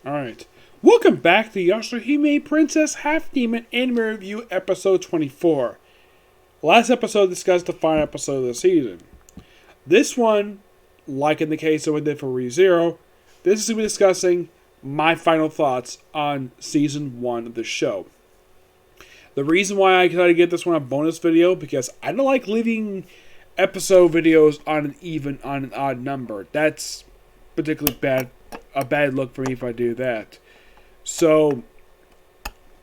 Alright. Welcome back to Yashahime Princess Half Demon Anime Review Episode 24. Last episode discussed the final episode of the season. This one, like in the case of what we did for ReZero, this is going to be discussing my final thoughts on Season 1 of the show. The reason why I decided to get this one a bonus video, because I don't like leaving episode videos on an odd number. That's particularly a bad look for me if I do that. So,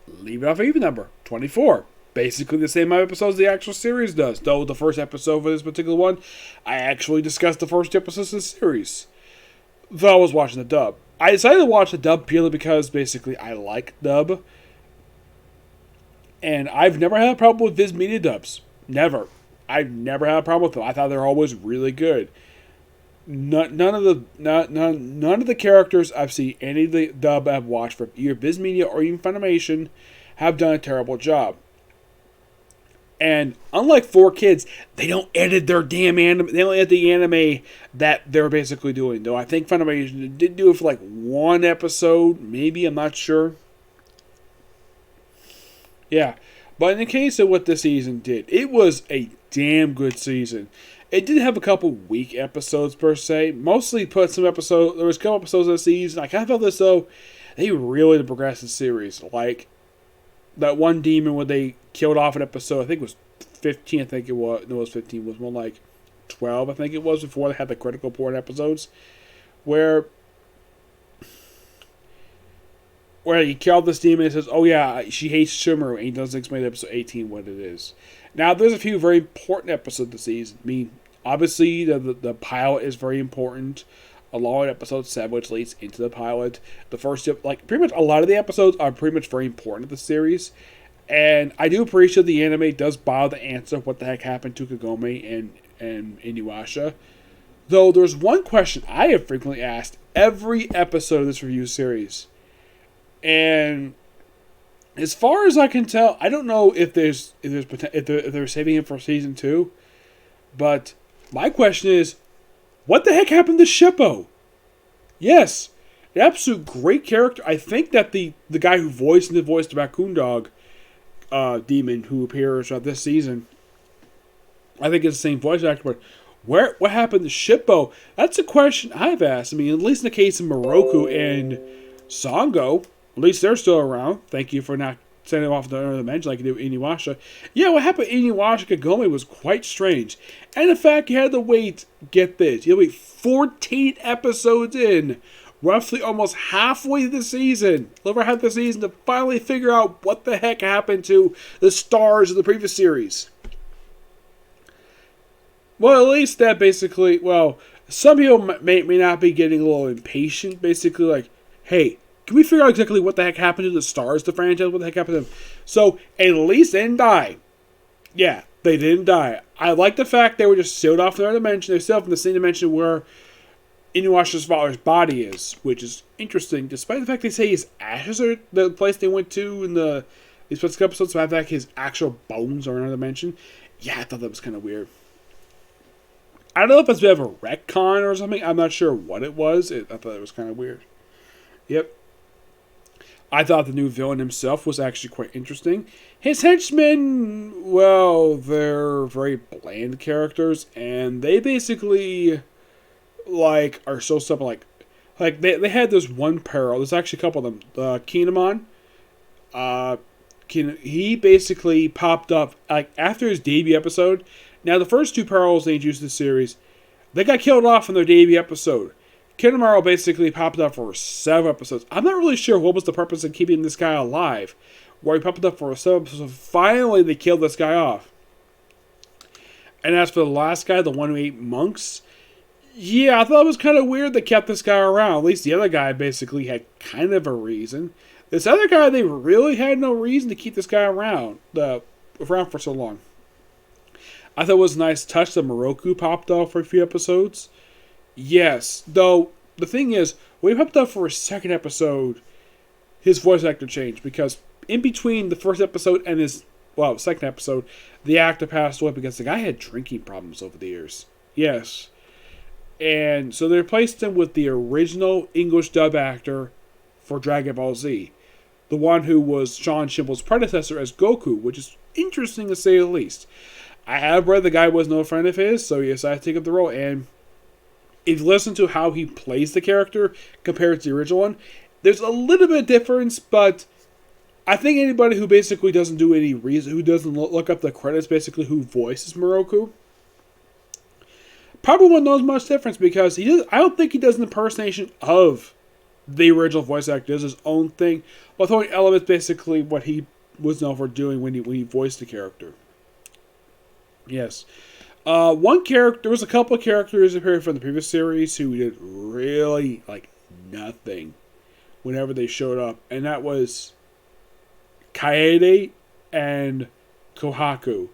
leave it off an even number. 24. Basically the same amount of episodes the actual series does. Though the first episode for this particular one, I actually discussed the first episodes of the series. Though I was watching the dub. I decided to watch the dub purely because basically I like dub. And I've never had a problem with Viz Media dubs. Never. I've never had a problem with them. I thought they were always really good. None of the characters I've seen any of the dub I've watched from either Viz Media or even Funimation have done a terrible job. And unlike 4Kids, they don't edit their damn anime. They don't edit the anime that they're basically doing. Though I think Funimation did do it for like one episode, maybe. I'm not sure. Yeah, but in the case of what this season did, it was a damn good season. It did have a couple weak episodes per se. Mostly put some episodes. There was a couple episodes of the season. I kind of felt as though they really progressed the series. Like that one demon where they killed off an episode. I think it was 15. I think it was. No, it was 15. It was more like 12. I think it was before they had the critical point episodes, where he killed this demon and says, "Oh yeah, she hates Shimmeru," and he doesn't explain in episode 18 what it is. Now, there's a few very important episodes this season. I mean, obviously, the pilot is very important, along with episode 7, which leads into the pilot. The first, like, pretty much a lot of the episodes are pretty much very important to the series. And I do appreciate the anime does bother to answer what the heck happened to Kagome and Inuyasha. Though, there's one question I have frequently asked every episode of this review series. And as far as I can tell, I don't know if they're saving him for season 2. But my question is, what the heck happened to Shippo? Yes, an absolute great character. I think that the guy who voiced the Raccoon Dog demon who appears this season, I think it's the same voice actor. But what happened to Shippo? That's a question I've asked. I mean, at least in the case of Moroku and Sango. At least they're still around. Thank you for not sending them off to another dimension like you do Inuyasha. Yeah, what happened to Inuyasha Kagome was quite strange. And in fact, you had to wait, get this, you had to wait 14 episodes in, roughly almost halfway through the season, over half the season, to finally figure out what the heck happened to the stars of the previous series. Well, at least that basically, some people may not be getting a little impatient, basically like, hey, can we figure out exactly what the heck happened to the stars, the franchise? What the heck happened to them? So, at least they didn't die. Yeah, they didn't die. I like the fact they were just sealed off in their dimension. They're sealed in the same dimension where Inuyasha's father's body is, which is interesting, despite the fact they say his ashes are the place they went to in these first episodes. So, I fact his actual bones are in another dimension. Yeah, I thought that was kind of weird. I don't know if it's a bit of a retcon or something. I'm not sure what it was. I thought it was kind of weird. Yep. I thought the new villain himself was actually quite interesting. His henchmen, they're very bland characters, and they basically, are so simple. Like they had this one parallel. There's actually a couple of them. Kinemon, he basically popped up, after his debut episode. Now, the first two parallels they introduced in the series, they got killed off in their debut episode. Kinemaro basically popped up for 7 episodes. I'm not really sure what was the purpose of keeping this guy alive. Where he popped up for 7 episodes, finally they killed this guy off. And as for the last guy, the one who ate monks, yeah, I thought it was kind of weird they kept this guy around. At least the other guy basically had kind of a reason. This other guy, they really had no reason to keep this guy around for so long. I thought it was a nice touch that Moroku popped off for a few episodes. Yes, though the thing is, when he popped up for a second episode, his voice actor changed because in between the first episode and second episode, the actor passed away because the guy had drinking problems over the years. Yes. And so they replaced him with the original English dub actor for Dragon Ball Z. The one who was Sean Shimble's predecessor as Goku, which is interesting to say the least. I have read the guy was no friend of his, so he decided to take up the role. And if you listen to how he plays the character compared to the original one, there's a little bit of difference, but I think anybody who basically doesn't do any reason, who doesn't look up the credits, basically who voices Moroku, probably won't know much difference because he does. I don't think he does an impersonation of the original voice actor. He does his own thing, while throwing elements basically what he was known for doing when he voiced the character. Yes. One character, there was a couple of characters appeared from the previous series who did really, nothing whenever they showed up. And that was Kaede and Kohaku.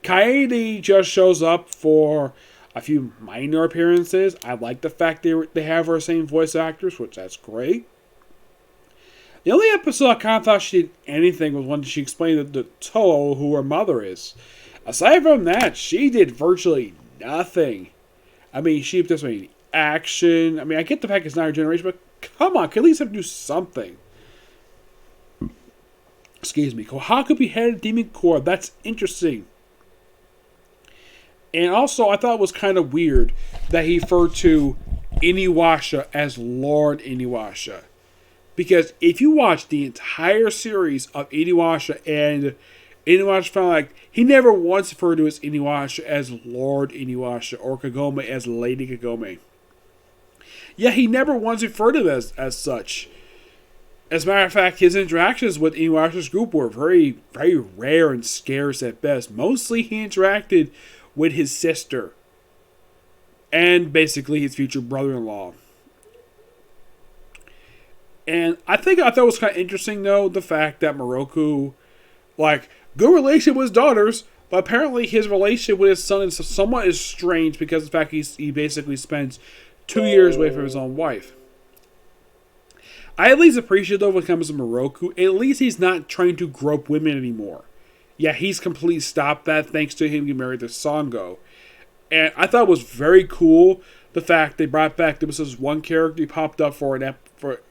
Kaede just shows up for a few minor appearances. I like the fact they have our same voice actors, which that's great. The only episode I kind of thought she did anything was when she explained to Toho who her mother is. Aside from that, she did virtually nothing. I mean, she just made action. I mean, I get the fact it's not her generation, but come on, can at least have to do something. Excuse me. Kohaku beheaded Demon Core. That's interesting. And also, I thought it was kind of weird that he referred to Inuyasha as Lord Inuyasha. Because if you watch the entire series of Inuyasha and Inuyasha found he never once referred to as Inuyasha as Lord Inuyasha or Kagome as Lady Kagome. Yeah, he never once referred to it as such. As a matter of fact, his interactions with Inuyasha's group were very, very rare and scarce at best. Mostly he interacted with his sister and basically his future brother-in-law. And I thought it was kind of interesting, though, the fact that Moroku, good relationship with his daughters, but apparently his relationship with his son is somewhat strange because of the fact he basically spends 2 years away from his own wife. I at least appreciate, though, when it comes to Moroku, at least he's not trying to grope women anymore. Yeah, he's completely stopped that thanks to him getting married to Sango. And I thought it was very cool the fact they brought back, there was this one character he popped up for an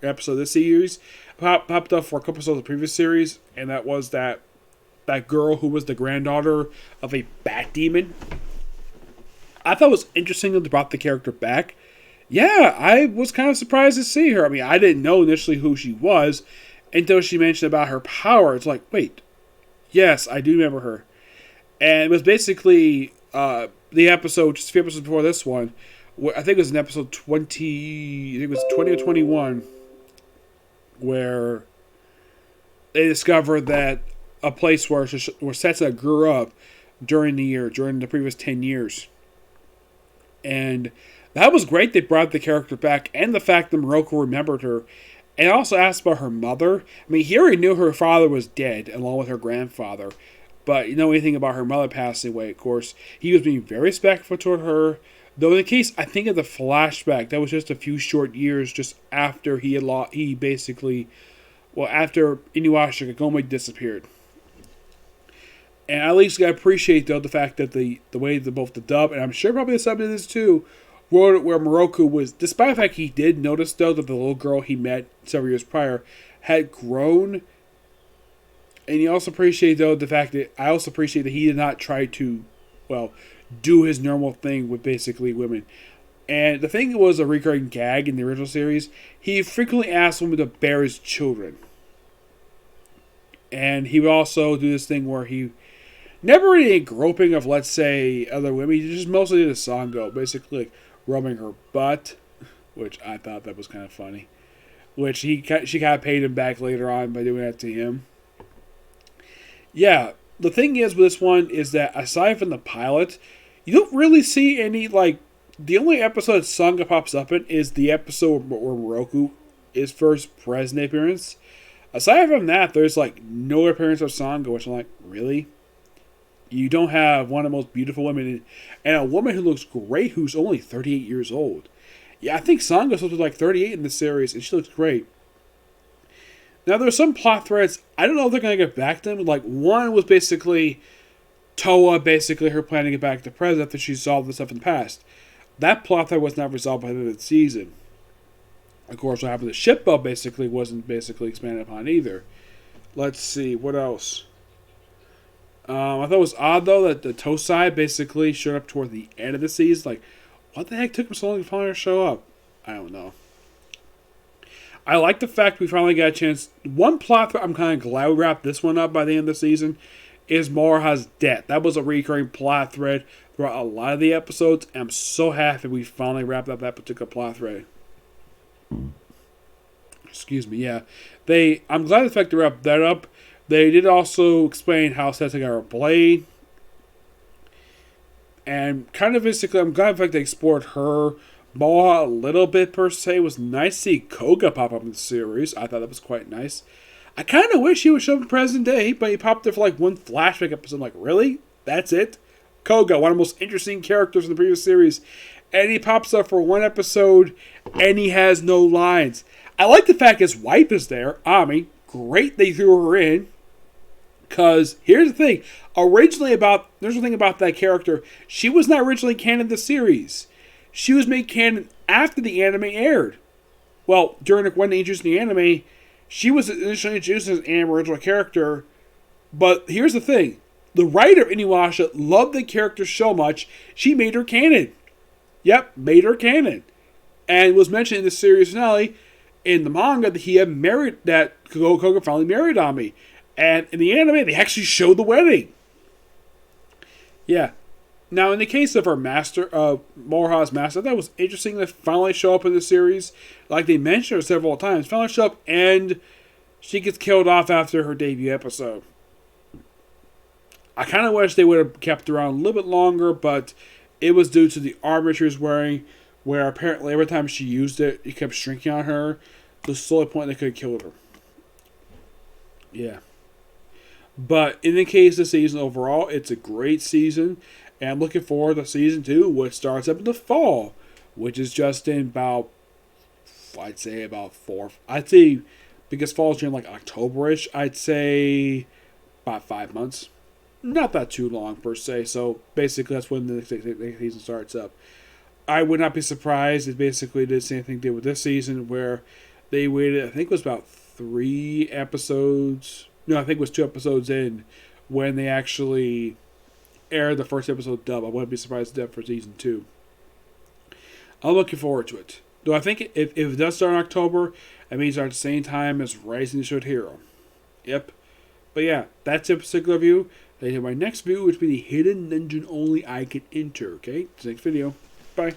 episode of this series, popped up for a couple episodes of the previous series, and that was that girl who was the granddaughter of a bat demon. I thought it was interesting that they brought the character back. Yeah, I was kind of surprised to see her. I mean, I didn't know initially who she was until she mentioned about her power. It's like, wait, yes, I do remember her. And it was basically the episode, just a few episodes before this one, I think it was in episode 20, I think it was 20 or 21, where they discovered that a place where Setsuga grew up during the previous 10 years. And that was great. They brought the character back, and the fact that Moroku remembered her. And also asked about her mother. I mean, he already knew her father was dead, along with her grandfather. But you know anything about her mother passing away, of course. He was being very respectful toward her. Though in the case, I think of the flashback, that was just a few short years just after after Inuyasha Kagome disappeared. And I at least gotta appreciate, though, the fact that the way that both the dub, and I'm sure probably the sub did this too, where Moroku was, despite the fact he did notice, though, that the little girl he met several years prior had grown. And you also appreciate, though, the fact that he did not try to, do his normal thing with basically women. And the thing was a recurring gag in the original series. He frequently asked women to bear his children. And he would also do this thing where he never really groping of, let's say, other women. He just mostly did a Sango, basically rubbing her butt, which I thought that was kind of funny. Which she kind of paid him back later on by doing that to him. Yeah, the thing is with this one is that aside from the pilot, you don't really see any, the only episode Sango pops up in is the episode where Moroku is first present appearance. Aside from that, there's, no appearance of Sango, which I'm like, really? You don't have one of the most beautiful women, and a woman who looks great who's only 38 years old. Yeah, I think Sango's supposed to be 38 in this series, and she looks great. Now, there's some plot threads, I don't know if they're going to get back to them. One was basically Toa, basically her planning to get back to the present after she solved the stuff in the past. That plot thread was not resolved by the end of the season. Of course, what happened to Shippo basically wasn't basically expanded upon either. Let's see, what else? I thought it was odd, though, that the Tosai basically showed up toward the end of the season. Like, what the heck took him so long to finally show up? I don't know. I like the fact we finally got a chance. One plot thread I'm kind of glad we wrapped this one up by the end of the season is Moraha's death. That was a recurring plot thread throughout a lot of the episodes, and I'm so happy we finally wrapped up that particular plot thread. Excuse me, yeah. I'm glad the fact they wrapped that up. They did also explain how Seta got her blade. And kind of basically, I'm glad the fact they explored her Moa a little bit per se. It was nice to see Koga pop up in the series. I thought that was quite nice. I kind of wish he would show up in present day, but he popped there for like one flashback episode. I'm like, really? That's it? Koga, one of the most interesting characters in the previous series. And he pops up for one episode, and he has no lines. I like the fact his wife is there, Ami. Great they threw her in. Because here's the thing. There's one thing about that character. She was not originally canon in the series. She was made canon after the anime aired. Well, when they introduced the anime, she was initially introduced as an original character. But here's the thing. The writer of Inuyasha loved the character so much, she made her canon. Yep, made her canon. And was mentioned in the series finale, in the manga, that Koga finally married Ami. And in the anime, they actually showed the wedding. Yeah. Now, in the case of our master, Moraha's master, that was interesting to finally show up in the series. Like they mentioned her several times. Finally show up, and she gets killed off after her debut episode. I kind of wish they would have kept her on a little bit longer, but it was due to the armor she was wearing, where apparently every time she used it, it kept shrinking on her. To the sole point they could have killed her. Yeah. But in the case of the season overall, it's a great season. And I'm looking forward to season 2, which starts up in the fall. Which is just in about, I'd say because fall's in like October-ish, I'd say about 5 months. Not that too long per se. So basically that's when the season starts up. I would not be surprised if basically did the same thing they did with this season, where they waited, I think it was about 3 episodes. No, I think it was 2 episodes in when they actually aired the first episode dub. I wouldn't be surprised if for season 2. I'm looking forward to it. Though I think if it does start in October, it means at the same time as Rising the Shield Hero. Yep. But yeah, that's a particular view. Then my next view, which will be the hidden dungeon only I can enter. Okay? Next video. Bye.